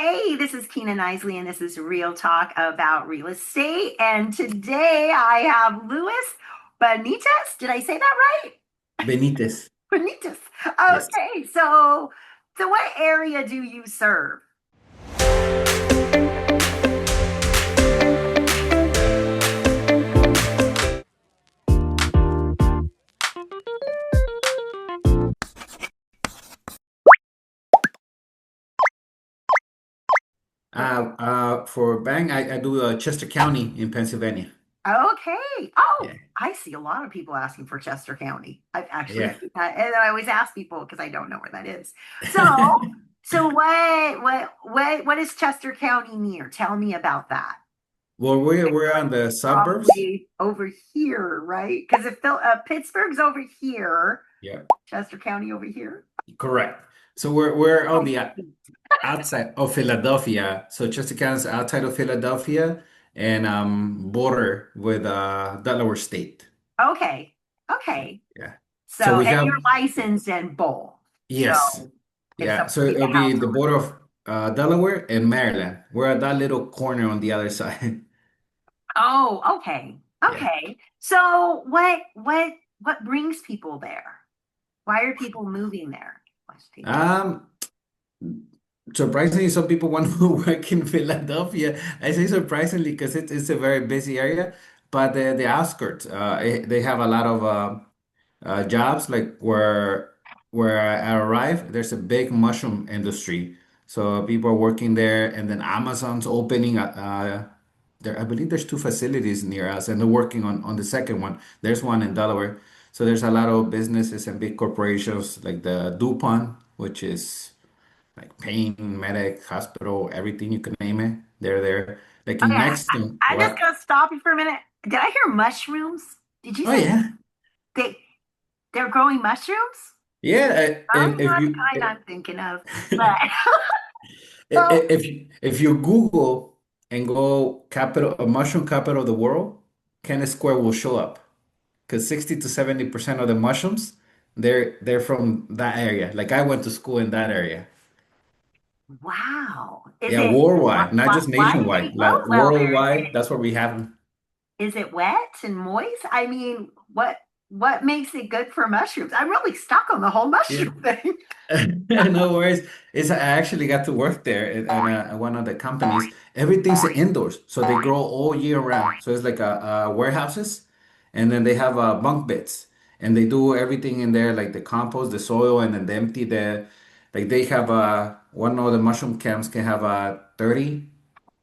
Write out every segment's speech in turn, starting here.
Hey, this is Kina Knisley, and this is Real Talk about real estate. And today I have Louis Benitez. Did I say that right? Benítez. Benitez. Yes. Okay, so what area do you serve? For bank, I do Chester County in Pennsylvania. Okay. Oh, Yeah. I see a lot of people asking for Chester County. I've actually Yeah. seen that, and I always ask people because I don't know where that is. So what is Chester County near? Tell me about that. Well, we're Like on the suburbs. probably over here, right? Because if Pittsburgh's over here, Yeah, Chester County over here. correct. So we're on Oh, the outside of Philadelphia. So Chester County is outside of Philadelphia and border with Delaware State. okay. Okay. Yeah. So So, we and have you're licensed in both. So yes. it's Yeah. supposed So to be the it'll be house the over border of Delaware and Maryland. We're at that little corner on the other side. there. Oh, okay. Yeah. Okay. So what brings people there? Why are people moving there? Let's take it. Um, Surprisingly, some people want to work in Philadelphia. I say surprisingly because it's a very busy area, but the outskirts, they have a lot of jobs. Like where I arrive, there's a big mushroom industry, so people are working there, and then Amazon's opening. There, I believe there's two facilities near us, and they're working on the second one. There's one in Delaware, so there's a lot of businesses and big corporations like the DuPont, which is like pain, medic, hospital, everything you can name it. They're there. Like Okay, in next to I'm just what? gonna stop you for a minute. Did I hear mushrooms? Did you Oh say yeah, they they're growing mushrooms? yeah. Probably If not the you kind I'm thinking of, but oh, if you Google and go capital mushroom capital of the world, Kenneth Square will show up because 60 to 70% of the mushrooms they're from that area. Like I went to school in that area. wow. Is Yeah, it worldwide, not just why do they nationwide. grow Like well there? worldwide, that's where we have them. Is it wet and moist? I mean, what makes it good for mushrooms? I'm really stuck on the whole Yeah. mushroom thing. No worries. I actually got to work there at one of the companies. Everything's indoors, so they grow all year round. So it's like a warehouses, and then they have bunk beds, and they do everything in there, like the compost, the soil, and then they empty the. Like they have one of the mushroom camps can have 30.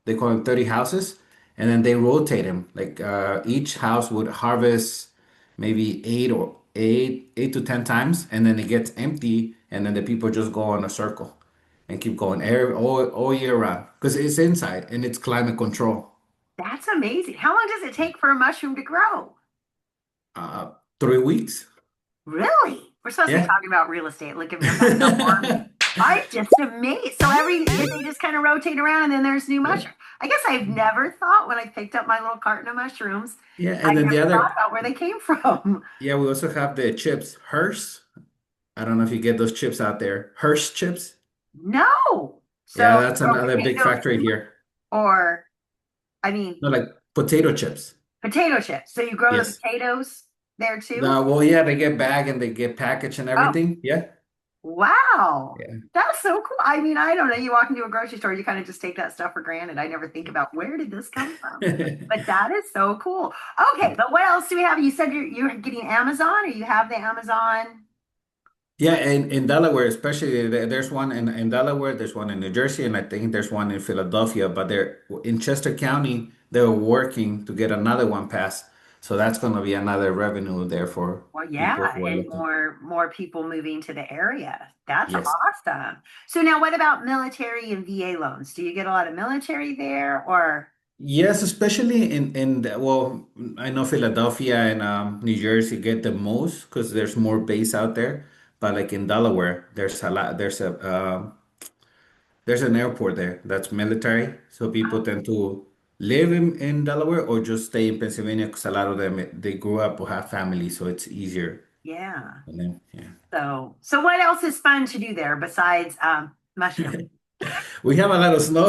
They call them 30 houses, and then they rotate them. Like each house would harvest maybe eight to 10 times, and then it gets empty, and then the people just go on a circle and keep going all year round because it's inside and it's climate control. That's amazing. How long does it take for a mushroom to grow? 3 weeks. Really? We're supposed to be Yeah. talking about real estate. Look at me, I'm back up. I'm just amazed. So they just kind of rotate around and then there's new Yeah. mushrooms. I guess I've never thought when I picked up my little carton of mushrooms, Yeah. I And then the never thought other, about where they came from. yeah, we also have the chips, Hearst. I don't know if you get those chips out there. Hearst chips. No. Yeah, So that's grow another big potatoes factory too? here. Or I mean No, like potato chips. potato chips. So you grow the Yes. potatoes there too? No, well, yeah, they get bagged and they get packaged and Oh, everything. Yeah. wow. Yeah. That's so cool. I mean, I don't know. You walk into a grocery store, you kind of just take that stuff for granted. I never think about where did this come from? But that is so cool. Okay, but what else do we have? You said you're getting Amazon, or you have the Amazon. Yeah, and in Delaware, especially there's one in Delaware, there's one in New Jersey, and I think there's one in Philadelphia, but they're in Chester County, they're working to get another one passed. So that's going to be another revenue there for Well, people yeah, who are and looking. more people moving to the area. That's Yes. awesome. So now what about military and VA loans? Do you get a lot of military there or Yes, especially well, I know Philadelphia and New Jersey get the most because there's more base out there. But like in Delaware, there's a lot. There's an airport there that's military, so people tend to live in Delaware or just stay in Pennsylvania because a lot of them they grew up or have family, so it's easier. yeah. And then, yeah. So what else is fun to do there besides mushroom? We have a lot of snow.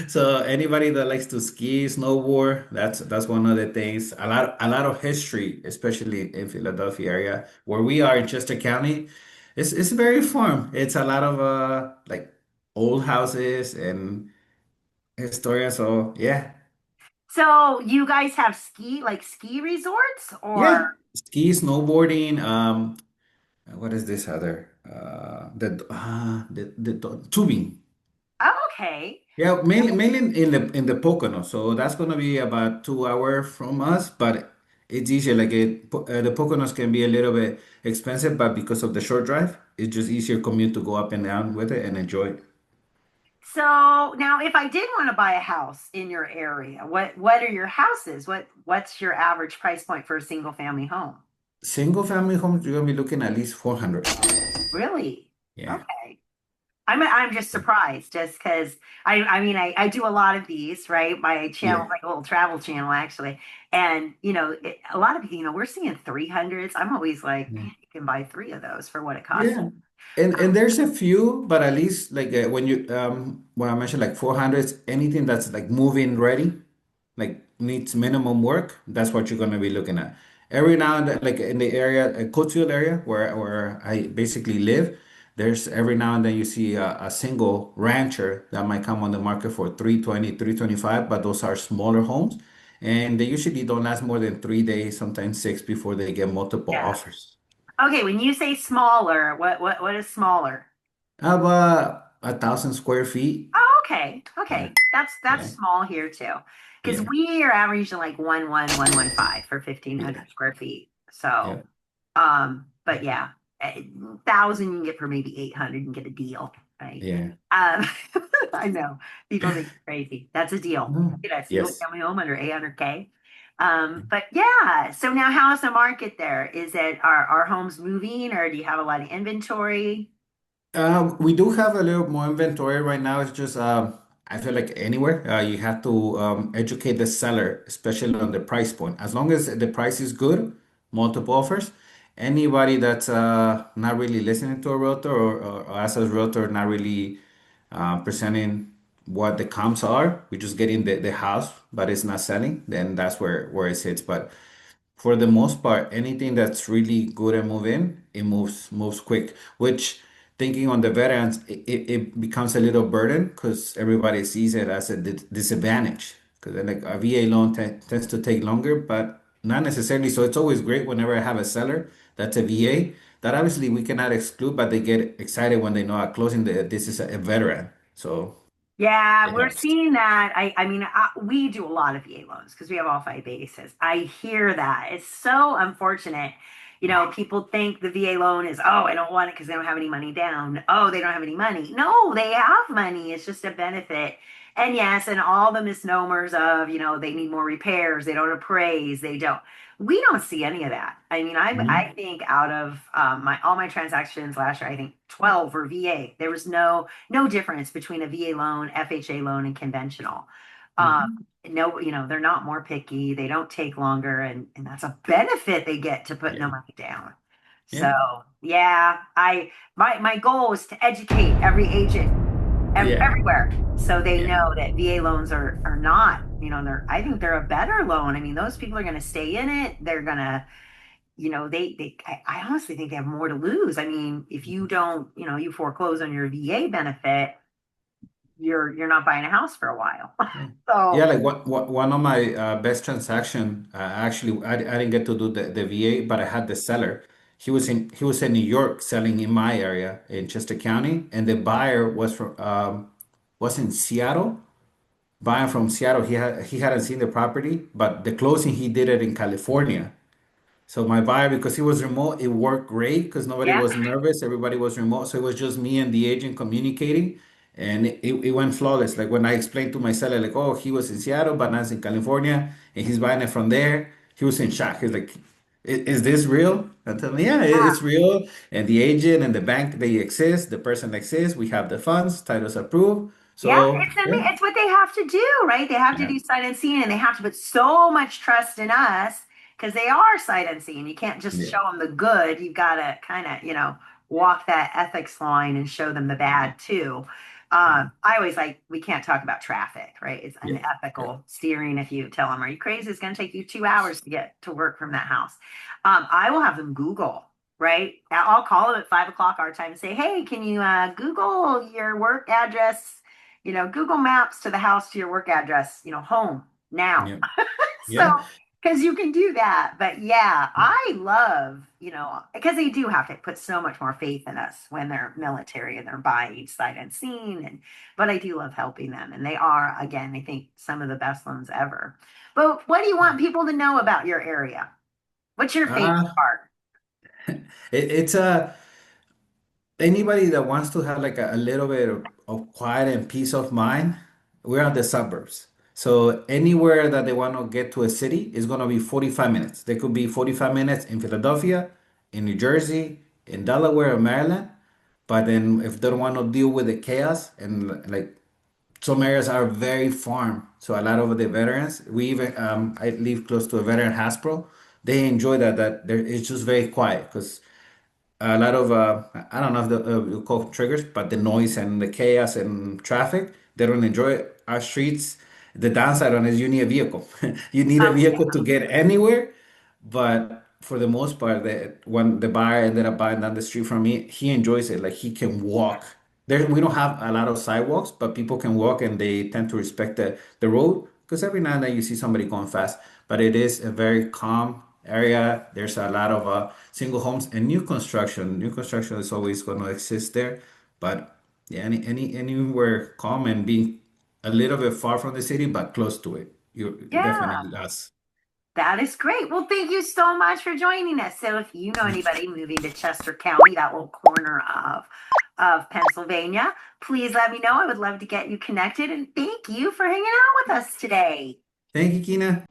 So anybody that likes to ski, snowboard, that's one of the things. A lot of history, especially in Philadelphia area where we are in Chester County. It's very farm. It's a lot of like old houses and historia. So yeah. So you guys have ski resorts or Yeah. Ski, snowboarding, what is this other? The tubing. oh, okay. Yeah, mainly in the Pocono. So that's gonna be about 2 hours from us, but it's easier. Like the Poconos can be a little bit expensive, but because of the short drive, it's just easier commute to go up and down with it and enjoy it. So now if I did want to buy a house in your area, what are your houses? What's your average price point for a single family home? Single family homes, you're gonna be looking at least 400. Really? Yeah. Okay. I'm just surprised just because I mean I do a lot of these, right? My channel, Yeah. like a little travel channel actually. And a lot of people, we're seeing 300s. I'm always like, Yeah. man, you can buy three of those for what it costs. Yeah. And there's a few, but at least like when I mentioned like 400s, anything that's like move-in ready, like needs minimum work, that's what you're gonna be looking at. Every now and then, like in the area, Coatesville area where I basically live, there's every now and then you see a single rancher that might come on the market for 320, 325, but those are smaller homes, and they usually don't last more than 3 days, sometimes six before they get multiple Yeah. offers. Okay, when you say smaller, what is smaller? How about 1,000 square feet? Oh, okay. Yeah, Okay. That's yeah, small here too. Because yeah, we are averaging like 11115 for yeah, 1,500 square feet. So, yeah, but yeah, 1,000 you can get for maybe 800 and get a deal, right? yeah. Um, I know people think it's crazy. That's a deal. No. Get a single Yes. family home under 800K. But yeah, so now how's the market there? Are homes moving or do you have a lot of inventory? We do have a little more inventory right now. It's just I feel like anywhere you have to educate the seller, especially on the price point. As long as the price is good, multiple offers. Anybody that's not really listening to a realtor or as a realtor, not really presenting what the comps are, we're just getting the house, but it's not selling. Then that's where it sits. But for the most part, anything that's really good and move in, it moves quick. Which thinking on the veterans, it becomes a little burden because everybody sees it as a disadvantage. Because then like a VA loan tends to take longer, but not necessarily. So it's always great whenever I have a seller that's a VA that obviously we cannot exclude, but they get excited when they know at closing this is a veteran. So Yeah, it we're helps. seeing that. I mean, we do a lot of VA loans because we have all five bases. I hear that. It's so unfortunate. People think the VA loan is, oh, I don't want it because they don't have any money down. Oh, they don't have any money. No, they have money. It's just a benefit. And yes, and all the misnomers of, they need more repairs, they don't appraise, they don't. We don't see any of that. I mean, I Mhm. think out of my all my transactions last year, I think 12 were VA. There was no difference between a VA loan, FHA loan, and conventional. Um, Mhm. no, they're not more picky. They don't take longer, and that's a benefit they get to put no Yeah. money down. So Yeah. yeah, my goal is to educate every agent Yeah. everywhere so they Yeah. know that VA loans are not, I think they're a better loan. I mean, those people are going to stay in it. They're going to I honestly think they have more to lose. I mean, if you don't, you foreclose on your VA benefit, you're not buying a house for a while. Yeah. Yeah, So like one of my best transaction, actually I didn't get to do the VA, but I had the seller. He was in New York selling in my area in Chester County, and the buyer was in Seattle, buying from Seattle. He hadn't seen the property, but the closing he did it in California. So my buyer, because he was remote, it worked great because nobody yeah, was nervous. Everybody was remote. So it was just me and the agent communicating and it went flawless. Like when I explained to my seller, like, oh, he was in Seattle, but now he's in California and he's buying it from there. He was in shock. He's like, is this real? I tell him, yeah, it's real. And the agent and the bank, they exist. The person exists. We have the funds, titles approved. yeah, So yeah, it's what they have to do, right? They have to yeah, do sight unseen, and they have to put so much trust in us because they are sight unseen. You can't just yeah, show them the good. You've got to kind of, walk that ethics line and show them the bad too. I always like, we can't talk about traffic, right? It's Yeah. Yeah. unethical steering if you tell them, are you crazy? It's going to take you 2 hours to get to work from that house. I will have them Google, right? I'll call them at 5 o'clock our time and say, hey, can you Google your work address, Google Maps to the house to your work address, home now. Yeah. So, Yeah. because you can do that. But yeah, I love, because they do have to put so much more faith in us when they're military and they're by each sight unseen. But I do love helping them. And they are, again, I think some of the best ones ever. But what do you want people to know about your area? What's your favorite Uh, part? it's a anybody that wants to have like a little bit of quiet and peace of mind, we're at the suburbs. So anywhere that they want to get to a city is going to be 45 minutes. They could be 45 minutes in Philadelphia, in New Jersey, in Delaware or Maryland. But then if they don't want to deal with the chaos and like some areas are very farm. So a lot of the veterans, we even I live close to a veteran hospital. They enjoy that there it's just very quiet because a lot of I don't know if you call it triggers, but the noise and the chaos and traffic, they don't enjoy it. Our streets, the downside on it is you need a vehicle. You need a Yeah. vehicle to get anywhere. But for the most part, when the buyer ended up buying down the street from me, he enjoys it. Like he can walk. There, we don't have a lot of sidewalks, but people can walk and they tend to respect the road because every now and then you see somebody going fast. But it is a very calm area. There's a lot of single homes and new construction. New construction is always going to exist there, but yeah, anywhere calm and being a little bit far from the city, but close to it. You Yeah. definitely us. That is great. Well, thank you so much for joining us. So if you know anybody moving to Chester County, that little corner of Pennsylvania, please let me know. I would love to get you connected. And thank you for hanging out with us today. Thank you, Kina.